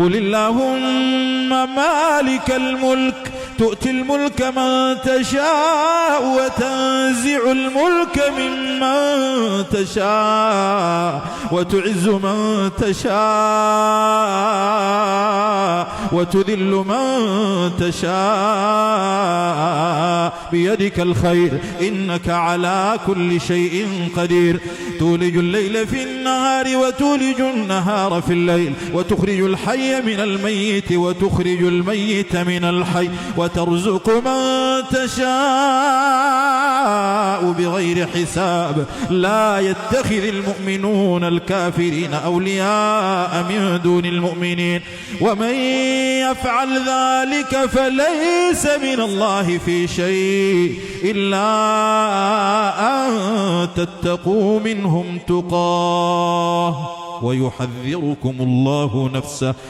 قل اللهم مالك الملك تؤتي الملك من تشاء وتنزع الملك ممن تشاء وتعز من تشاء وتذل من تشاء بيدك الخير إنك على كل شيء قدير تولج الليل في النهار وتولج النهار في الليل وتخرج الحي من الميت وتخرج الميت من الحي وترزق من تشاء بغير حساب لا يتخذ المؤمنون الكافرين أولياء من دون المؤمنين ومن يفعل ذلك فليس من الله في شيء إلا أن تتقوا منهم تقاه ويحذركم الله نفسه